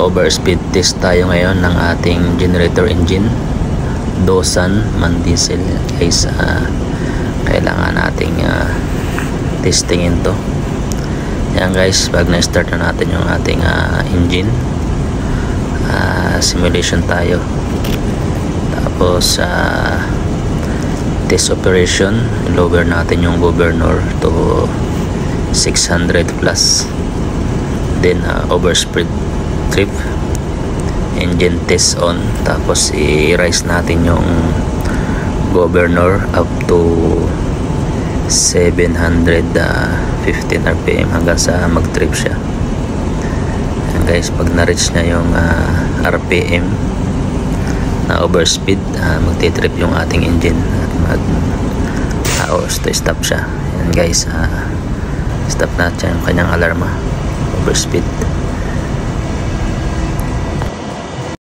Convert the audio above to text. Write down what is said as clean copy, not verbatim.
Overspeed test tayo ngayon ng ating generator engine Doosan man diesel guys. Kailangan nating testingin to. Yan guys, pag na-start na natin yung ating engine, simulation tayo, tapos test operation, lower natin yung governor to 600 plus, then overspeed trip, engine test on, tapos i-rise natin yung governor up to 715 rpm hanggang sa mag trip siya. Ayan guys, pag na-reach na yung rpm na overspeed, magti-trip yung ating engine at stop siya. Ayan guys, stop natin yung kanyang alarma, overspeed.